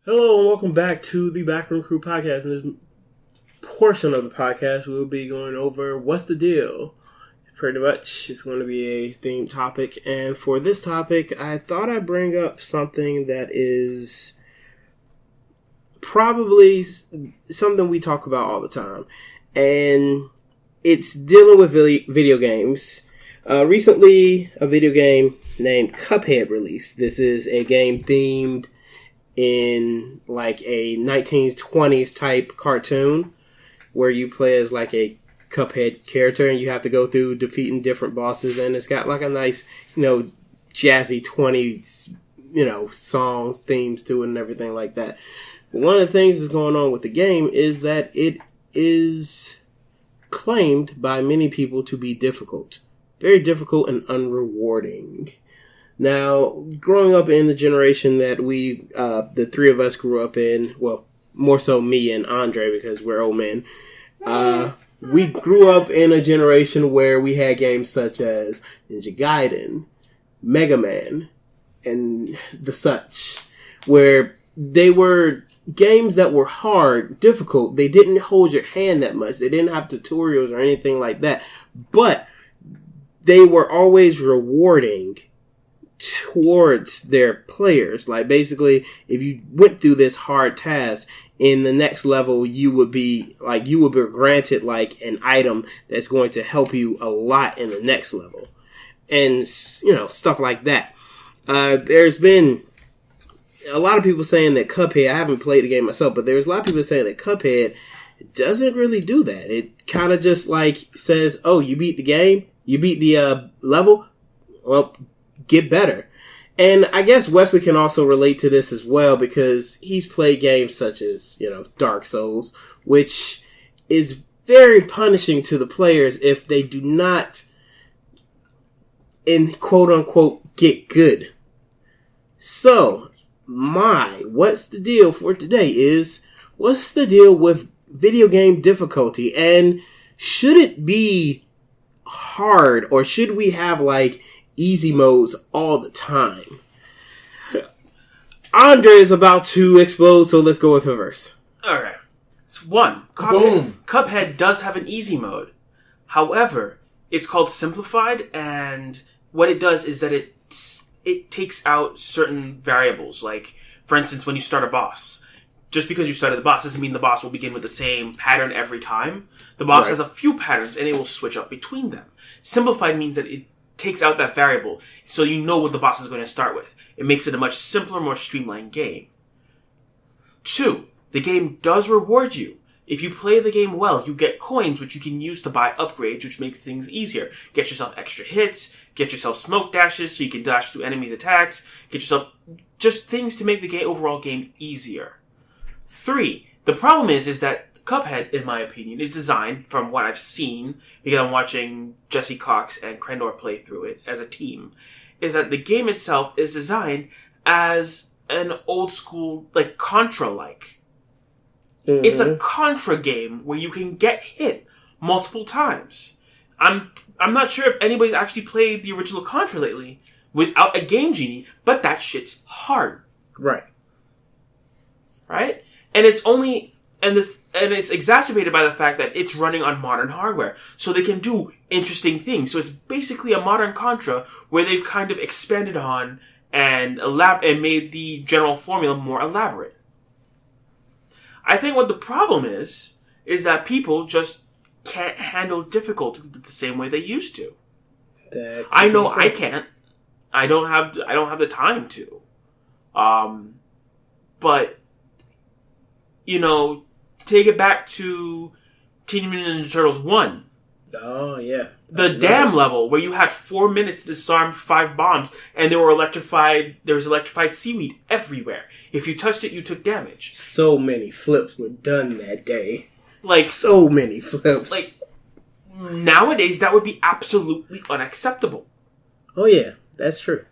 Hello and welcome back to the Backroom Crew podcast. In this portion of the podcast, we will be going over what's the deal. Pretty much, it's going to be a themed topic. And for this topic, I thought I'd bring up something that is probably something we talk about all the time. And it's dealing with video games. Recently, a video game named Cuphead released. This is a game themed in like a 1920s type cartoon where you play as like a Cuphead character and you have to go through defeating different bosses, and it's got like a nice, jazzy 20s, songs, themes to it and everything like that. But one of the things that's going on with the game is that it is claimed by many people to be difficult. Very difficult and unrewarding. Now, growing up in the generation that the three of us grew up in, well, more so me and Andre because we're old men, we grew up in a generation where we had games such as Ninja Gaiden, Mega Man, and the such, where they were games that were hard, difficult. They didn't hold your hand that much. They didn't have tutorials or anything like that. But they were always rewarding towards their players. Like, basically, if you went through this hard task, in the next level, you would be granted like an item that's going to help you a lot in the next level. And, stuff like that. There's been a lot of people saying that Cuphead, I haven't played the game myself, but there's a lot of people saying that Cuphead doesn't really do that. It kind of just like says, oh, you beat the game, you beat the level, well, get better. And I guess Wesley can also relate to this as well because he's played games such as, Dark Souls, which is very punishing to the players if they do not, in quote unquote, get good. So, what's the deal for today is, what's the deal with video game difficulty? And should it be hard, or should we have like easy modes all the time? Andre is about to explode, so let's go with him first. Alright. So Cuphead does have an easy mode. However, it's called simplified, and what it does is that it takes out certain variables. Like, for instance, when you start a boss, just because you started the boss doesn't mean the boss will begin with the same pattern every time. The boss has a few patterns, and it will switch up between them. Simplified means that it takes out that variable, so you know what the boss is going to start with. It makes it a much simpler, more streamlined game. 2, the game does reward you. If you play the game well, you get coins which you can use to buy upgrades, which makes things easier. Get yourself extra hits, get yourself smoke dashes so you can dash through enemies' attacks, get yourself just things to make the overall game easier. 3, the problem is that Cuphead, in my opinion, is designed, from what I've seen, because I'm watching Jesse Cox and Crendor play through it as a team, is that the game itself is designed as an old school, like, Contra-like. Mm-hmm. It's a Contra game where you can get hit multiple times. I'm not sure if anybody's actually played the original Contra lately without a Game Genie, but that shit's hard. Right? And it's exacerbated by the fact that it's running on modern hardware, so they can do interesting things. So it's basically a modern Contra where they've kind of expanded on and made the general formula more elaborate. I think what the problem is that people just can't handle difficulty the same way they used to. I know I can't. I don't have the time to. But take it back to Teenage Mutant Ninja Turtles 1. Oh, yeah. The dam level, where you had 4 minutes to disarm 5 bombs, and there was electrified seaweed everywhere. If you touched it, you took damage. So many flips were done that day. Like, so many flips. Like, nowadays, that would be absolutely unacceptable. Oh, yeah. That's true.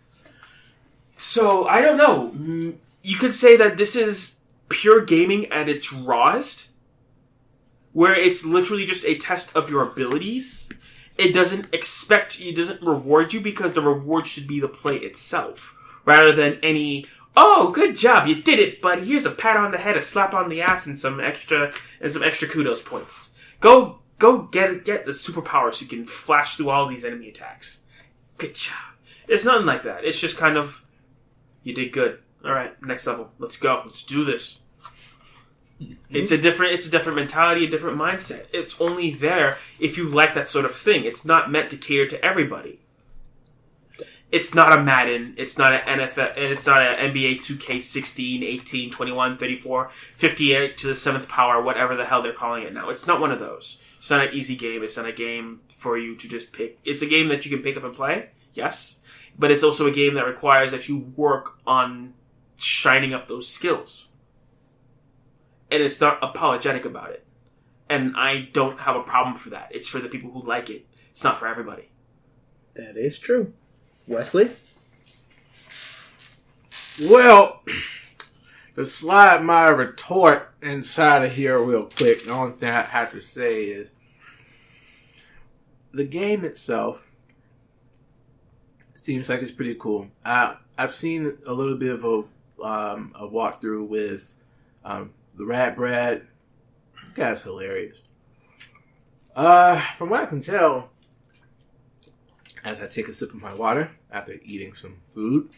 So, I don't know. You could say that this is pure gaming at its rawest, where it's literally just a test of your abilities. It doesn't reward you because the reward should be the play itself, rather than any Oh, good job, you did it, buddy. Here's a pat on the head, a slap on the ass, and some extra kudos points. Go get the superpower so you can flash through all these enemy attacks. Good job. It's nothing like that. It's just kind of, you did good. All right, next level. Let's go. Let's do this. It's a different mentality, a different mindset. It's only there if you like that sort of thing. It's not meant to cater to everybody. It's not a Madden. It's not an NFL. And it's not an NBA 2K 16, 18, 21, 34, 58 to the 7th power, whatever the hell they're calling it now. It's not one of those. It's not an easy game. It's not a game for you to just pick. It's a game that you can pick up and play, yes. But it's also a game that requires that you work on shining up those skills. And it's not apologetic about it. And I don't have a problem for that. It's for the people who like it. It's not for everybody. That is true. Wesley? Well, to slide my retort inside of here real quick, the only thing I have to say is the game itself seems like it's pretty cool. I've seen a little bit of a walkthrough with the Rat Brad. That guy's hilarious. From what I can tell, as I take a sip of my water after eating some food,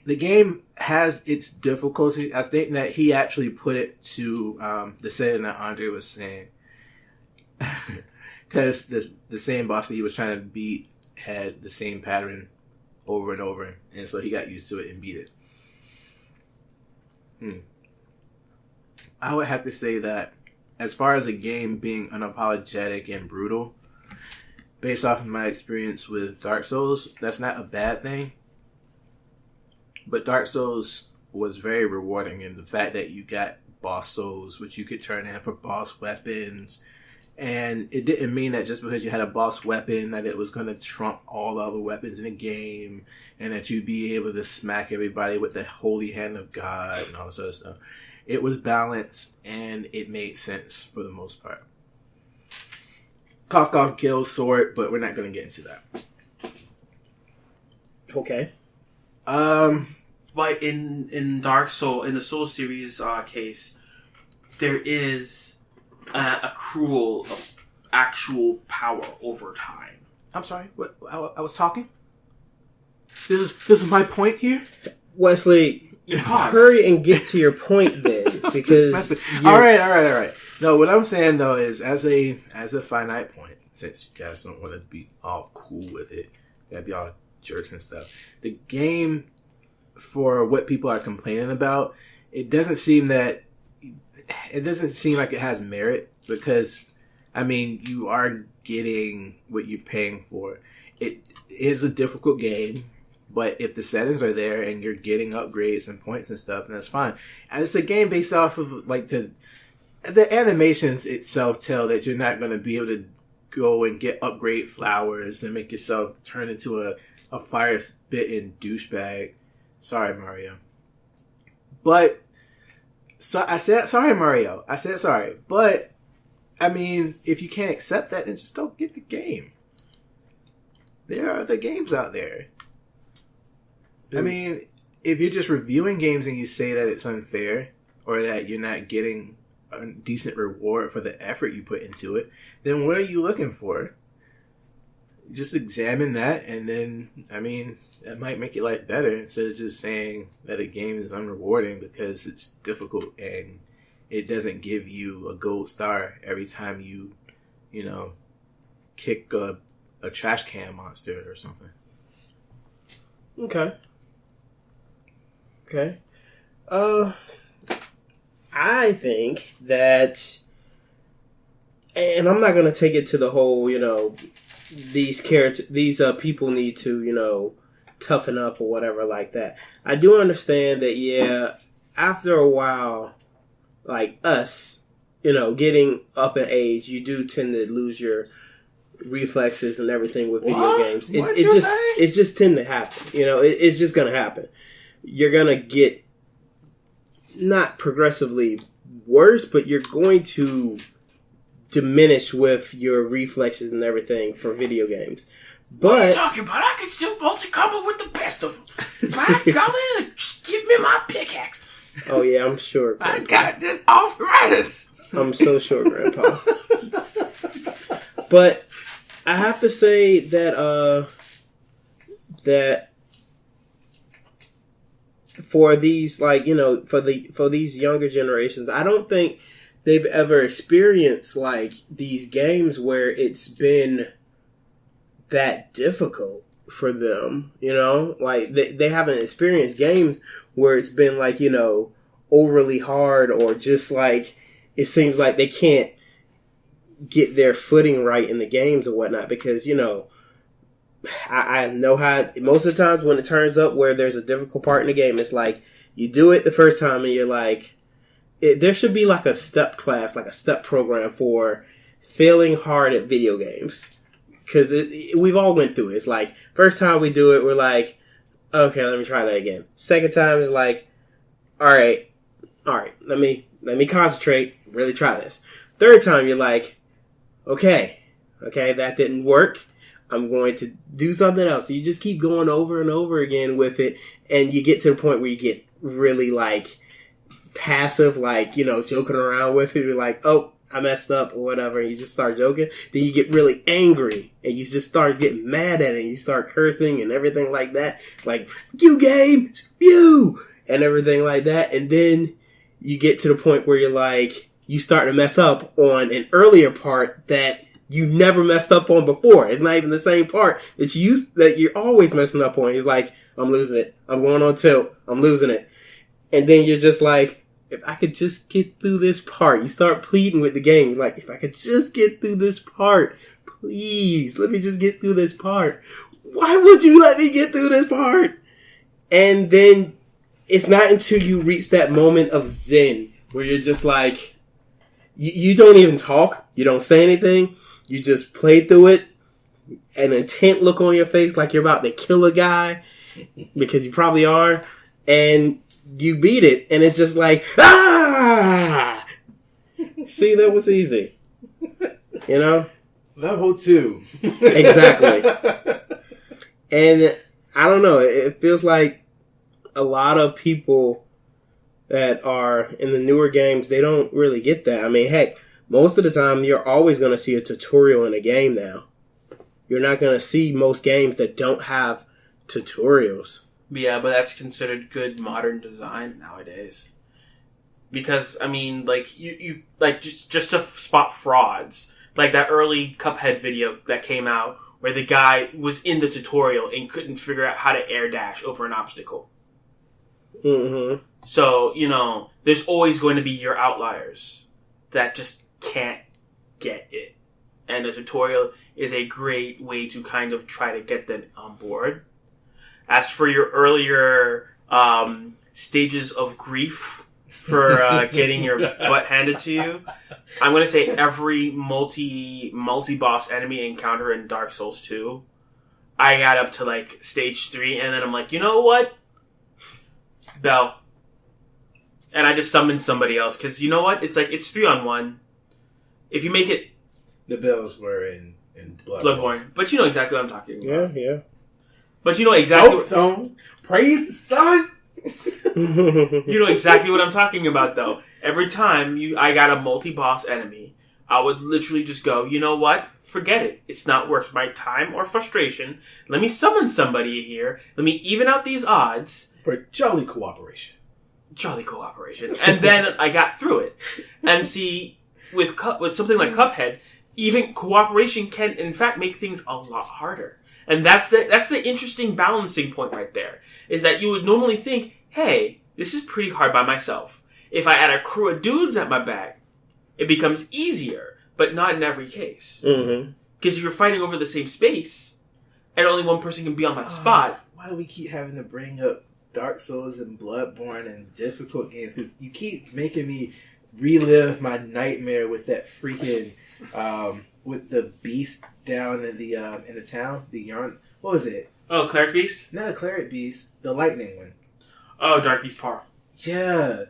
the game has its difficulty. I think that he actually put it to the setting that Andre was saying. Because the same boss that he was trying to beat had the same pattern over and over. And so he got used to it and beat it. I would have to say that as far as a game being unapologetic and brutal, based off of my experience with Dark Souls, that's not a bad thing. But Dark Souls was very rewarding in the fact that you got boss souls, which you could turn in for boss weapons. And it didn't mean that just because you had a boss weapon that it was going to trump all the other weapons in the game and that you'd be able to smack everybody with the holy hand of God and all this other stuff. It was balanced and it made sense for the most part. Cough kills sword, but we're not going to get into that. Okay. But in Dark Soul, in the Soul series case, there is a accrual of actual power over time. I'm sorry. What? I was talking. This is my point here. Wesley, hurry and get to your point then, because all right. No, what I'm saying though is as a finite point, since you guys don't want to be all cool with it, you gotta be all jerks and stuff. The game, for what people are complaining about, it doesn't seem like it has merit, because I mean, you are getting what you're paying for. It is a difficult game, but if the settings are there and you're getting upgrades and points and stuff, then that's fine. And it's a game based off of like the animations itself tell that you're not going to be able to go and get upgrade flowers and make yourself turn into a fire spitting douchebag. Sorry, Mario. But so I said sorry, Mario. I said sorry, but I mean, if you can't accept that, then just don't get the game. There are other games out there. I mean, if you're just reviewing games and you say that it's unfair or that you're not getting a decent reward for the effort you put into it, then what are you looking for? Just examine that, and then, I mean, that might make your life better instead of just saying that a game is unrewarding because it's difficult and it doesn't give you a gold star every time you kick a trash can monster or something. Okay. I think that, and I'm not going to take it to the whole, these people need to, toughen up or whatever like that. I do understand that, yeah, after a while, like us, getting up in age, you do tend to lose your reflexes and everything with video games. It just tend to happen. It's just going to happen. You're going to get not progressively worse, but you're going to diminish with your reflexes and everything for video games. But what are you talking about? I can still multi-combo with the best of them. By golly, just give me my pickaxe. Oh yeah, I'm sure. I got this arthritis. I'm so sure, Grandpa. But I have to say that that for these, like, you know, for these younger generations, I don't think they've ever experienced like these games where it's been that difficult for them, you know? Like, they haven't experienced games where it's been, like, you know, overly hard, or just, like, it seems like they can't get their footing right in the games or whatnot, because, you know, I know how, most of the times when it turns up where there's a difficult part in the game, it's like, you do it the first time and you're like, there should be, like, a step class, like a step program for failing hard at video games. Because we've all went through it. It's like, first time we do it, we're like, okay, let me try that again. Second time is like, all right, let me concentrate, really try this. Third time, you're like, okay, that didn't work. I'm going to do something else. So you just keep going over and over again with it, and you get to the point where you get really, like, passive, like, you know, joking around with it. You're like, oh, I messed up or whatever, and you just start joking. Then you get really angry, and you just start getting mad at it, and you start cursing and everything like that. Like, you game, you! And everything like that. And then you get to the point where you're like, you start to mess up on an earlier part that you never messed up on before. It's not even the same part that you're always messing up on. You're like, I'm losing it. I'm going on tilt. I'm losing it. And then you're just like, if I could just get through this part. You start pleading with the game. You're like, if I could just get through this part. Please, let me just get through this part. Why would you let me get through this part? And then it's not until you reach that moment of zen where you're just like, you don't even talk. You don't say anything. You just play through it. An intent look on your face like you're about to kill a guy. Because you probably are. And you beat it, and it's just like, ah! See, that was easy. You know? Level 2. Exactly. And I don't know, it feels like a lot of people that are in the newer games, they don't really get that. I mean, heck, most of the time, you're always going to see a tutorial in a game now. You're not going to see most games that don't have tutorials. Yeah, but that's considered good modern design nowadays. Because, I mean, like, you like, just to spot frauds, like that early Cuphead video that came out where the guy was in the tutorial and couldn't figure out how to air dash over an obstacle. Mm-hmm. So, you know, there's always going to be your outliers that just can't get it. And a tutorial is a great way to kind of try to get them on board. As for your earlier stages of grief for getting your butt handed to you, I'm going to say every multi-boss enemy encounter in Dark Souls 2, I got up to like stage 3, and then I'm like, you know what? Bell. And I just summoned somebody else, because you know what? It's like, it's 3-on-1. If you make it... The bells were in Bloodborne. But you know exactly what I'm talking about. Yeah. But you know exactly... Soapstone! Praise the sun! You know exactly what I'm talking about, though. Every time I got a multi-boss enemy, I would literally just go, you know what? Forget it. It's not worth my time or frustration. Let me summon somebody here. Let me even out these odds. For jolly cooperation. And then I got through it. And see, with something like Cuphead, even cooperation can, in fact, make things a lot harder. And that's the interesting balancing point right there. Is that you would normally think, hey, this is pretty hard by myself. If I add a crew of dudes at my back, it becomes easier. But not in every case. Mm-hmm. Because if you're fighting over the same space, and only one person can be on that spot. Why do we keep having to bring up Dark Souls and Bloodborne and difficult games? Because you keep making me relive my nightmare with that freaking... with the beast down in the town, the yarn. What was it? Oh, Cleric Beast? Not a Cleric Beast, the lightning one. Oh, Dark Beast Par. Yeah.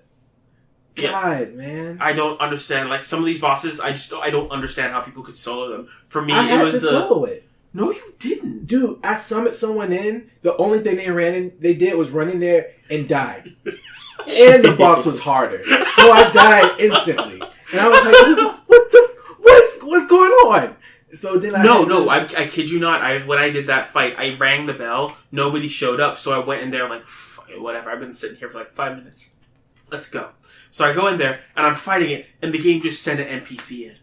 God, man. I don't understand. Like, some of these bosses, I don't understand how people could solo them. For me, I it was to solo it. No, you didn't. Dude, I summoned someone in. The only thing they did was run in there and died. And the boss was harder. So I died instantly. And I was like, what's going on? So then I kid you not. When I did that fight, I rang the bell. Nobody showed up. So I went in there like, whatever. I've been sitting here for like 5 minutes. Let's go. So I go in there and I'm fighting it and the game just sent an NPC in.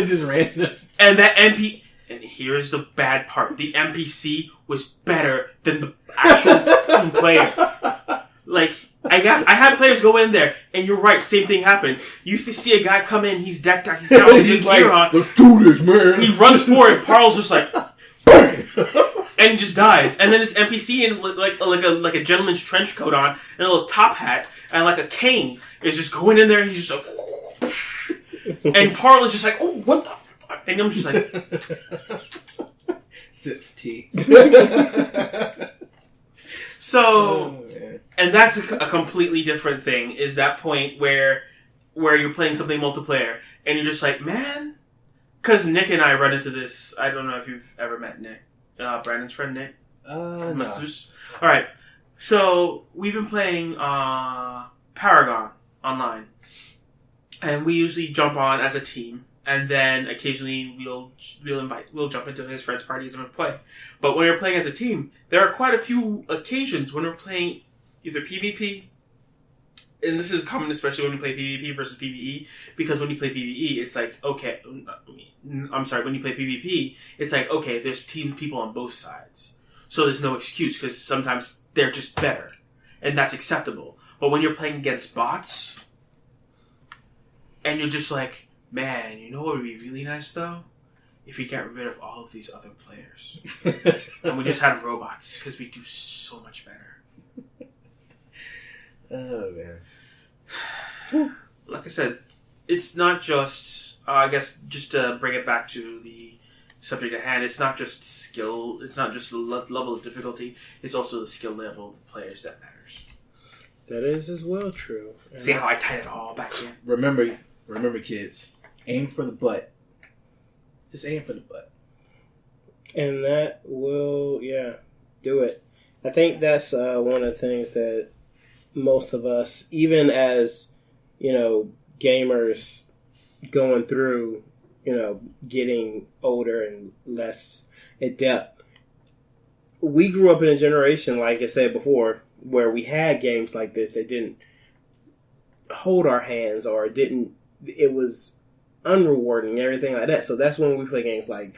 Just random. And that and here's the bad part. The NPC was better than the actual fucking player. Like, I had players go in there, and you're right, same thing happened. You see a guy come in, he's decked out, he's got all his gear on. Let's do this, man. He runs for it, Parl's just like, and he just dies. And then this NPC in like a gentleman's trench coat on, and a little top hat, and like a cane, is just going in there, and he's just like, and Parl is just like, oh, what the fuck? And I'm just like, sips tea. So, and that's a completely different thing, is that point where you're playing something multiplayer, and you're just like, man, because Nick and I run into this. I don't know if you've ever met Nick, Brandon's friend Nick. No. Alright, so we've been playing Paragon online, and we usually jump on as a team. And then occasionally we'll jump into his friends' parties and play. But when we're playing as a team, there are quite a few occasions when we're playing either PvP, and this is common especially when you play PvP versus PvE, because when you play PvE, it's like, okay, I'm sorry, when you play PvP, it's like, okay, there's team people on both sides. So there's no excuse, because sometimes they're just better. And that's acceptable. But when you're playing against bots, and you're just like, man, you know what would be really nice, though? If we got rid of all of these other players. And we just had robots, because we do so much better. Oh, man. Like I said, it's not just, I guess, just to bring it back to the subject at hand, it's not just skill, it's not just the level of difficulty, it's also the skill level of the players that matters. That is as well true. See how I tied it all back in? Remember, kids. Aim for the butt. Just aim for the butt. And that will, do it. I think that's one of the things that most of us, even as, gamers going through, getting older and less adept, we grew up in a generation, like I said before, where we had games like this that didn't hold our hands or it was unrewarding, everything like that. So that's when we play games like,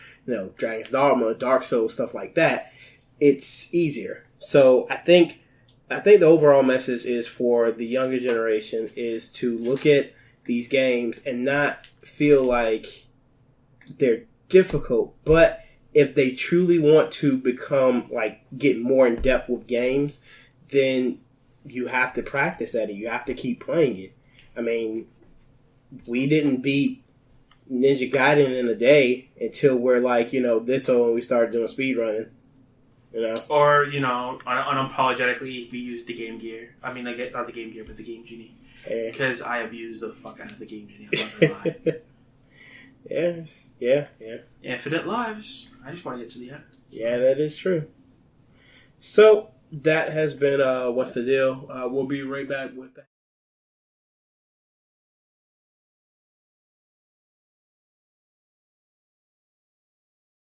Dragon's Dogma, Dark Souls, stuff like that. It's easier. So I think the overall message is for the younger generation is to look at these games and not feel like they're difficult, but if they truly want to become, get more in depth with games, then you have to practice at it. You have to keep playing it. I mean, we didn't beat Ninja Gaiden in a day until we're this old and we started doing speedrunning. Or, unapologetically, we used the Game Gear. I mean, not the Game Gear, but the Game Genie. Because I abused the fuck out of the Game Genie. I'm not gonna lie. Yes. Yeah. Infinite lives. I just want to get to the end. Yeah, that is true. So, that has been What's the Deal? We'll be right back with that.